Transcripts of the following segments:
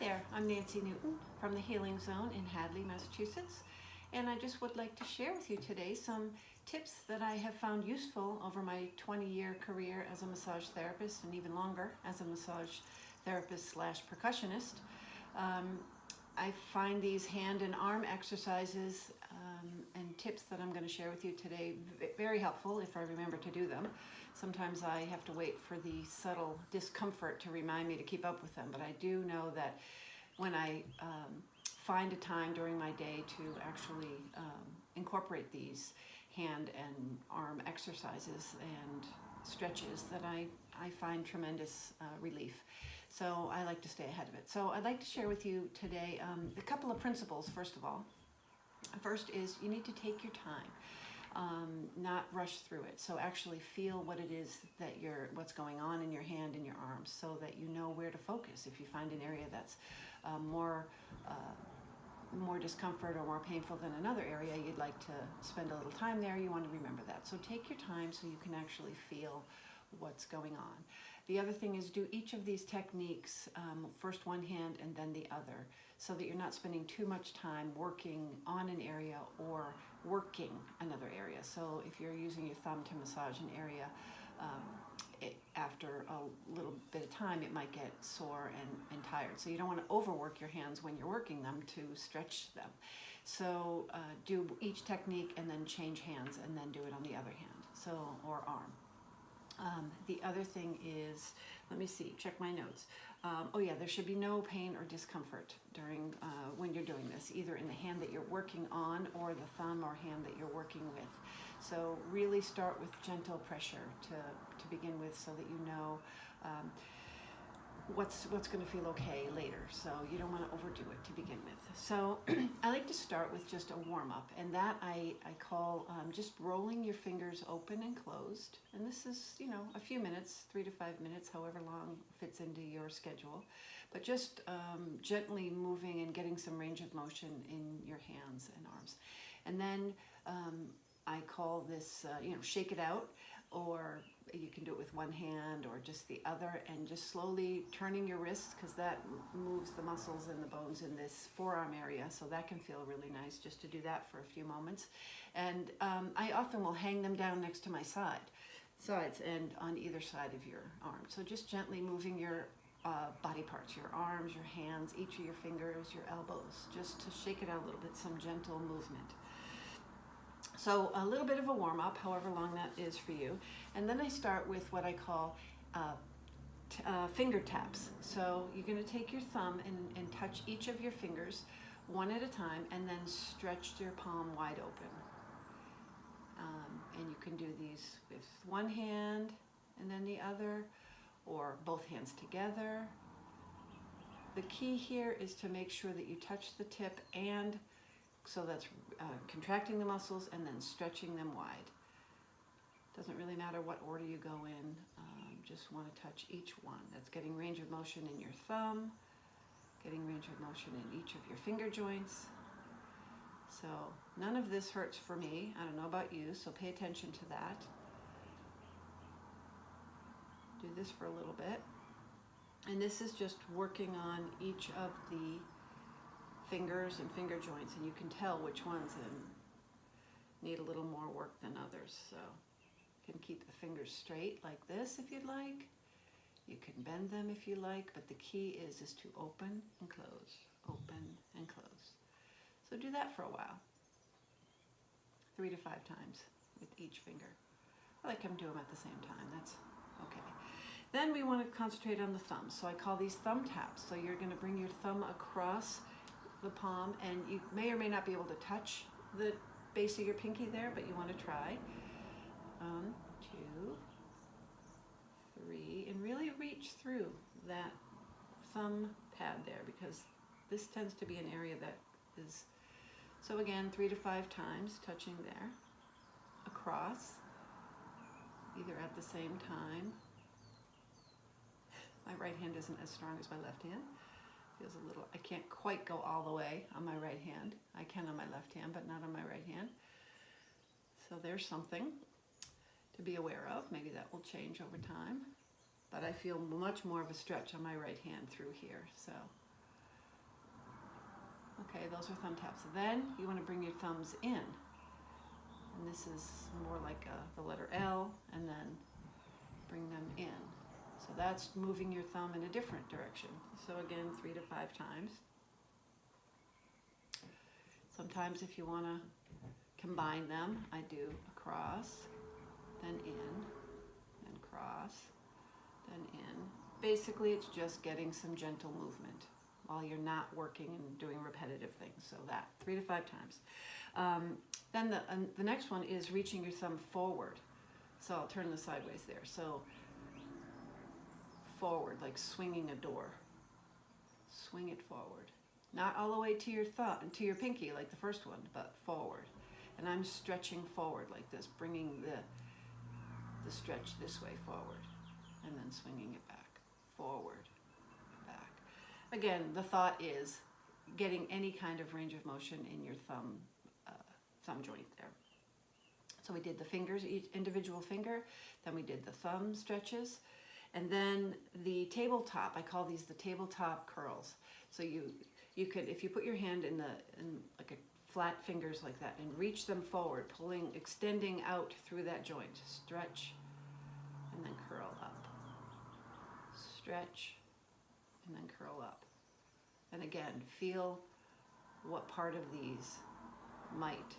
there, I'm Nanci Newton from the Healing Zone in Hadley, Massachusetts, and I just would like to share with you today some tips that I have found useful over my 20-year career as a massage therapist and even longer as a massage therapist slash percussionist. I find these hand and arm exercises and tips that I'm going to share with you today very helpful if I remember to do them. Sometimes I have to wait for the subtle discomfort to remind me to keep up with them, but I do know that when I find a time during my day to actually incorporate these hand and arm exercises and stretches, that I find tremendous relief. So I like to stay ahead of it. So I'd like to share with you today a couple of principles. First of all, first is you need to take your time, not rush through it. So actually feel what it is that what's going on in your hand and your arms, so that you know where to focus. If you find an area that's more discomfort or more painful than another area, you'd like to spend a little time there, you want to remember that. So take your time so you can actually feel what's going on. The other thing is do each of these techniques, first one hand and then the other, so that you're not spending too much time working on an area or working another area. So if you're using your thumb to massage an area, after a little bit of time it might get sore and tired. So you don't want to overwork your hands when you're working them to stretch them. So do each technique and then change hands and then do it on the other hand, or arm. The other thing is, let me see, check my notes. Oh yeah, there should be no pain or discomfort during when you're doing this, either in the hand that you're working on or the thumb or hand that you're working with. So really start with gentle pressure to begin with, so that you know what's going to feel okay later. So you don't want to overdo it to begin with. So I like to start with just a warm-up, and that I call just rolling your fingers open and closed. And this is, a few minutes, 3 to 5 minutes, however long fits into your schedule. But just gently moving and getting some range of motion in your hands and arms. And then I call this, shake it out, or you can do it with one hand or just the other, and just slowly turning your wrists, because that moves the muscles and the bones in this forearm area, so that can feel really nice just to do that for a few moments. And I often will hang them down next to my sides and on either side of your arm. So just gently moving your body parts, your arms, your hands, each of your fingers, your elbows, just to shake it out a little bit, some gentle movement. So a little bit of a warm-up, however long that is for you. And then I start with what I call finger taps. So you're going to take your thumb and touch each of your fingers one at a time, and then stretch your palm wide open. And you can do these with one hand and then the other, or both hands together. The key here is to make sure that you touch the tip, and so that's contracting the muscles and then stretching them wide. Doesn't really matter what order you go in, just want to touch each one. That's getting range of motion in your thumb, getting range of motion in each of your finger joints. So none of this hurts for me. I don't know about you, so pay attention to that. Do this for a little bit. And this is just working on each of the fingers and finger joints, and you can tell which ones need a little more work than others. So you can keep the fingers straight like this if you'd like. You can bend them if you like, but the key is to open and close, open and close. So do that for a while, 3 to 5 times with each finger. I like them to do them at the same time, that's okay. Then we want to concentrate on the thumbs. So I call these thumb taps. So you're going to bring your thumb across the palm, and you may or may not be able to touch the base of your pinky there, but you want to try. 2, 3, and really reach through that thumb pad there, because this tends to be an area that is, so again, 3 to 5 times, touching there, across, either at the same time. My right hand isn't as strong as my left hand. Feels a little, I can't quite go all the way on my right hand. I can on my left hand, but not on my right hand. So there's something to be aware of. Maybe that will change over time. But I feel much more of a stretch on my right hand through here. So Okay, those are thumb taps. Then you want to bring your thumbs in. And this is more like the letter L, and then bring them in. So that's moving your thumb in a different direction. So again, 3 to 5 times. Sometimes if you want to combine them, I do across, then in, then cross, then in. Basically, it's just getting some gentle movement while you're not working and doing repetitive things. So that, 3 to 5 times. Then the next one is reaching your thumb forward. So I'll turn this sideways there. So forward, like swinging a door. Swing it forward. Not all the way to your thumb, to your pinky like the first one, but forward. And I'm stretching forward like this, bringing the stretch this way forward, and then swinging it back, forward, back. Again, the thought is getting any kind of range of motion in your thumb joint there. So we did the fingers, each individual finger, then we did the thumb stretches, and then the tabletop, I call these the tabletop curls. So you could, if you put your hand in like a flat fingers like that and reach them forward, pulling, extending out through that joint, stretch, and then curl up. Stretch, and then curl up. And again, feel what part of these might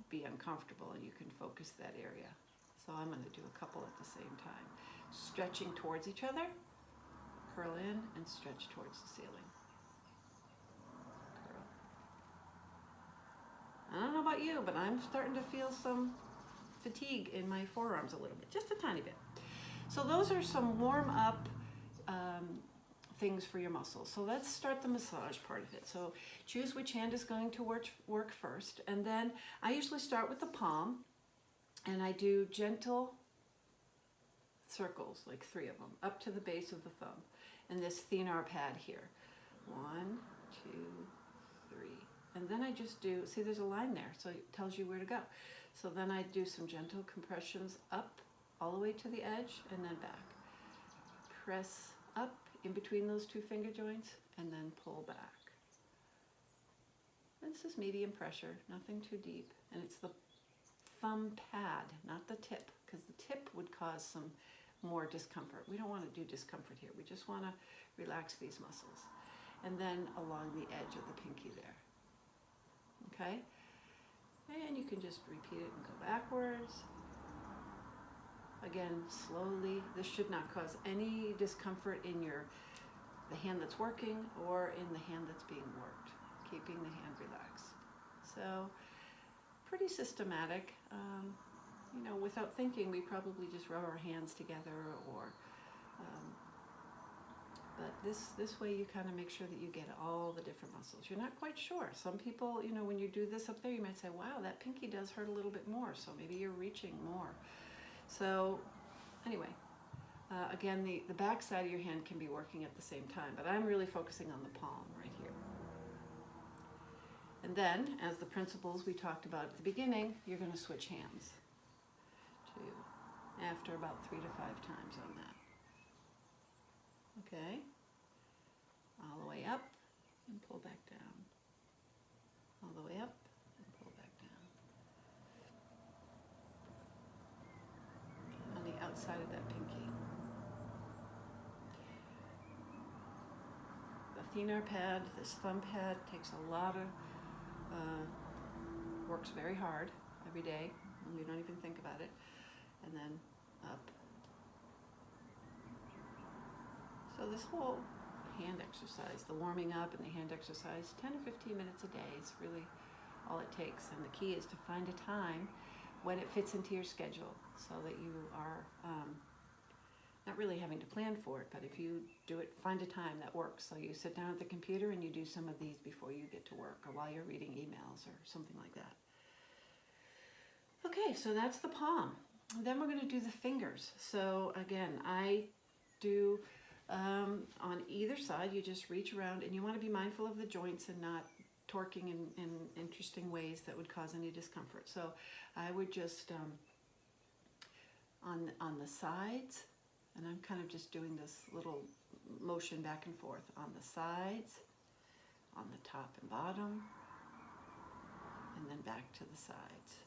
be uncomfortable, and you can focus that area. So I'm going to do a couple at the same time. Stretching towards each other, curl in and stretch towards the ceiling. Curl. I don't know about you, but I'm starting to feel some fatigue in my forearms a little bit, just a tiny bit. So those are some warm up things for your muscles. So let's start the massage part of it. So choose which hand is going to work first, and then I usually start with the palm, and I do gentle circles, like 3 of them, up to the base of the thumb, and this thenar pad here. 1, 2, 3, and then I just do, see there's a line there, so it tells you where to go. So then I do some gentle compressions up all the way to the edge, and then back. Press up in between those 2 finger joints, and then pull back. And this is medium pressure, nothing too deep, and it's the thumb pad, not the tip, because the tip would cause some more discomfort. We don't want to do discomfort here. We just want to relax these muscles. And then along the edge of the pinky there. Okay? And you can just repeat it and go backwards. Again, slowly. This should not cause any discomfort in the hand that's working or in the hand that's being worked. Keeping the hand relaxed. So, pretty systematic. You know, without thinking, we probably just rub our hands together, or but this way you kind of make sure that you get all the different muscles. You're not quite sure. Some people, you know, when you do this up there, you might say, wow, that pinky does hurt a little bit more, so maybe you're reaching more. So anyway, again, the back side of your hand can be working at the same time, but I'm really focusing on the palm right here. And then, as the principles we talked about at the beginning, you're going to switch hands after about 3 to 5 times on that. Okay, all the way up and pull back down. All the way up and pull back down. On the outside of that pinky. The thenar pad, this thumb pad, takes a lot of, works very hard every day, and we don't even think about it. And then up. So this whole hand exercise, the warming up and the hand exercise, 10 to 15 minutes a day is really all it takes. And the key is to find a time when it fits into your schedule, so that you are not really having to plan for it, but if you do it, find a time that works. So you sit down at the computer and you do some of these before you get to work, or while you're reading emails or something like that. Okay, so that's the palm. Then we're going to do the fingers. So again, I do on either side, you just reach around, and you want to be mindful of the joints and not torquing in interesting ways that would cause any discomfort. So I would just, on the sides, and I'm kind of just doing this little motion back and forth on the sides, on the top and bottom, and then back to the sides.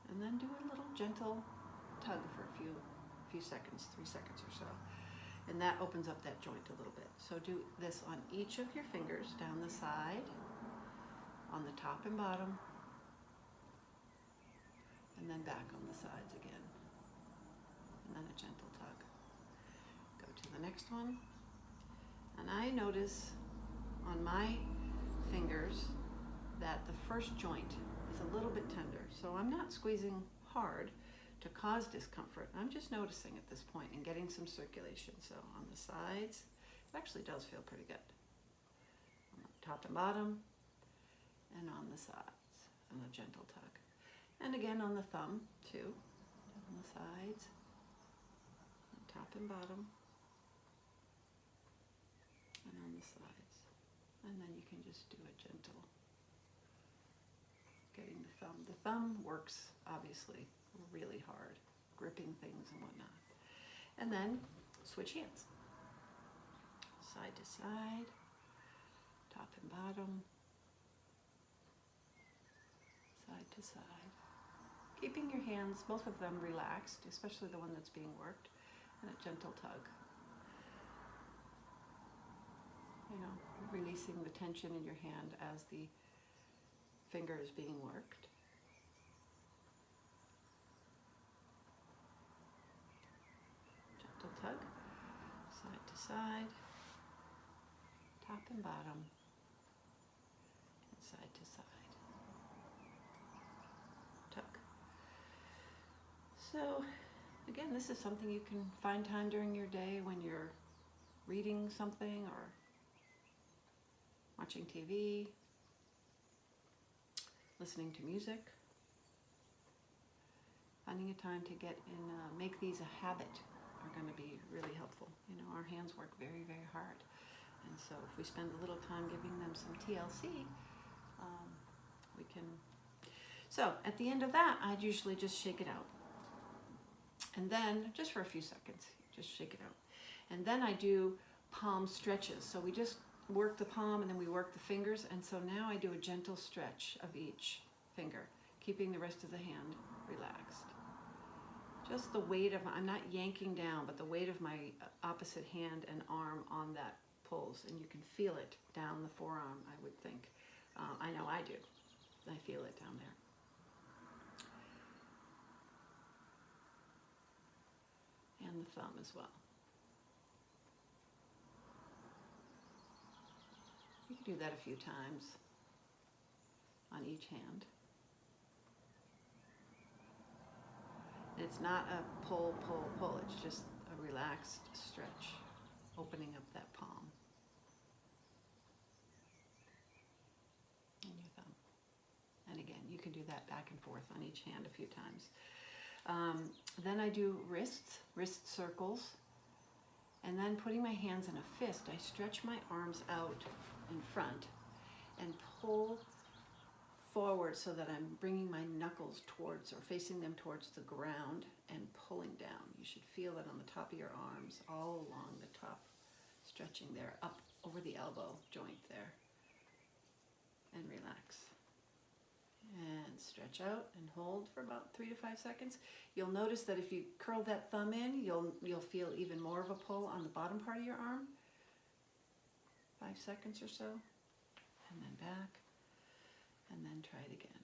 And then do a little gentle tug for a few seconds, 3 seconds or so. And that opens up that joint a little bit. So do this on each of your fingers, down the side, on the top and bottom, and then back on the sides again. And then a gentle tug. Go to the next one. And I notice on my fingers that the first joint is a little bit tender. So I'm not squeezing hard to cause discomfort. I'm just noticing at this point and getting some circulation. So on the sides, it actually does feel pretty good. On the top and bottom, and on the sides, and a gentle tug. And again on the thumb too, on the sides, on top and bottom, and on the sides. And then you can just do a gentle, getting the thumb. The thumb works obviously really hard, gripping things and whatnot. And then switch hands. Side to side, top and bottom, side to side. Keeping your hands, both of them, relaxed, especially the one that's being worked, and a gentle tug. You know, releasing the tension in your hand as the finger is being worked. Gentle tug, side to side, top and bottom, and side to side. Tug. So, again, this is something you can find time during your day when you're reading something or watching TV, listening to music. Finding a time to get in, make these a habit are going to be really helpful. You know, our hands work very, very hard. And so if we spend a little time giving them some TLC, we can. So at the end of that, I'd usually just shake it out. And then, just for a few seconds, just shake it out. And then I do palm stretches. So we just work the palm and then we work the fingers. And so now I do a gentle stretch of each finger, keeping the rest of the hand relaxed. Just the weight of, I'm not yanking down, but the weight of my opposite hand and arm on that pulls. And you can feel it down the forearm, I would think. I know I do. I feel it down there. And the thumb as well. You can do that a few times on each hand. It's not a pull, pull, pull. It's just a relaxed stretch, opening up that palm and your thumb. And again, you can do that back and forth on each hand a few times. Then I do wrist circles, and then putting my hands in a fist, I stretch my arms out in front and pull forward so that I'm bringing my knuckles towards or facing them towards the ground and pulling down. You should feel it on the top of your arms, all along the top, stretching there, up over the elbow joint there. And relax. And stretch out and hold for about 3 to 5 seconds. You'll notice that if you curl that thumb in, you'll feel even more of a pull on the bottom part of your arm. 5 seconds or so. And then back. And then try it again.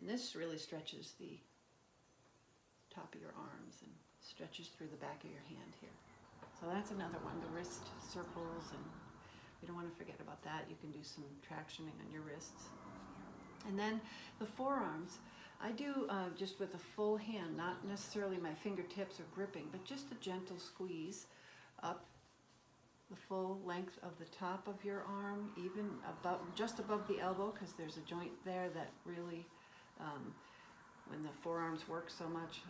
And this really stretches the top of your arms and stretches through the back of your hand here. So that's another one, the wrist circles, and we don't want to forget about that. You can do some tractioning on your wrists. And then the forearms, I do just with a full hand, not necessarily my fingertips or gripping, but just a gentle squeeze up the full length of the top of your arm, even above, just above the elbow, because there's a joint there that really, when the forearms work so much,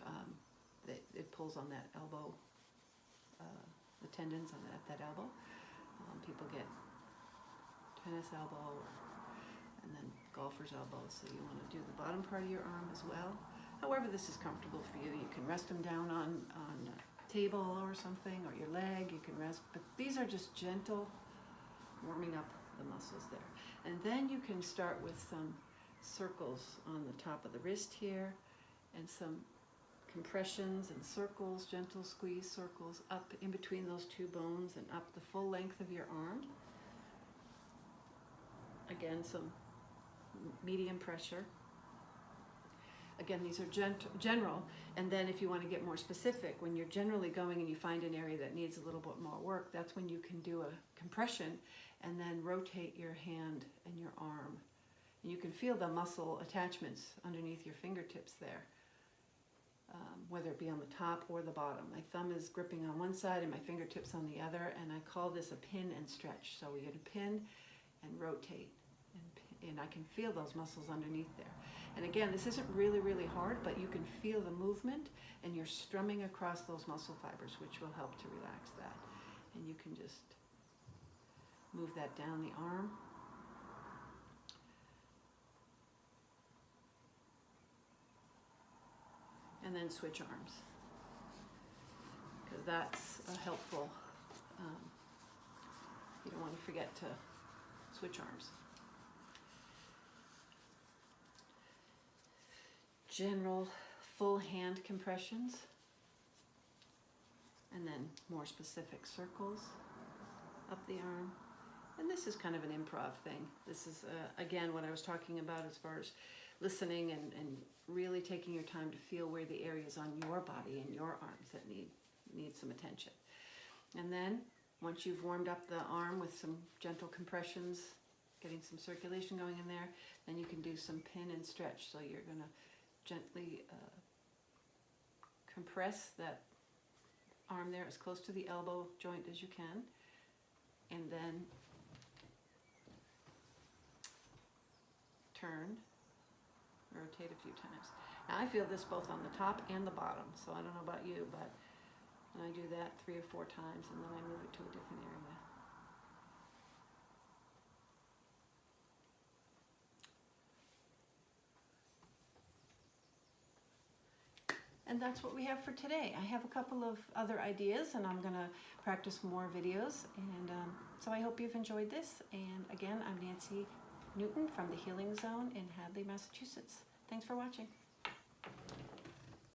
it pulls on that elbow, the tendons on that elbow. People get tennis elbow, and then golfer's elbow, so you want to do the bottom part of your arm as well. However this is comfortable for you. You can rest them down on a table or something, or your leg, you can rest, but these are just gentle warming up the muscles there. And then you can start with some circles on the top of the wrist here, and some compressions and circles, gentle squeeze circles up in between those two bones and up the full length of your arm. Again, some medium pressure. Again, these are general, and then if you want to get more specific, when you're generally going and you find an area that needs a little bit more work, that's when you can do a compression and then rotate your hand and your arm. And you can feel the muscle attachments underneath your fingertips there, whether it be on the top or the bottom. My thumb is gripping on one side and my fingertips on the other, and I call this a pin and stretch. So we get a pin and rotate, and I can feel those muscles underneath there. And again, this isn't really, really hard, but you can feel the movement, and you're strumming across those muscle fibers, which will help to relax that. And you can just move that down the arm. And then switch arms, because that's a helpful, you don't want to forget to switch arms. General full hand compressions, and then more specific circles up the arm. And this is kind of an improv thing. This is, again, what I was talking about as far as listening and really taking your time to feel where the areas on your body and your arms that need some attention. And then, once you've warmed up the arm with some gentle compressions, getting some circulation going in there, then you can do some pin and stretch. So you're going to gently compress that arm there as close to the elbow joint as you can, and then turn, rotate a few times. Now I feel this both on the top and the bottom, so I don't know about you, but I do that 3 or 4 times, and then I move it to a different area. And that's what we have for today. I have a couple of other ideas, and I'm going to practice more videos. And so I hope you've enjoyed this. And again, I'm Nanci Newton from the Healing Zone in Hadley, Massachusetts. Thanks for watching.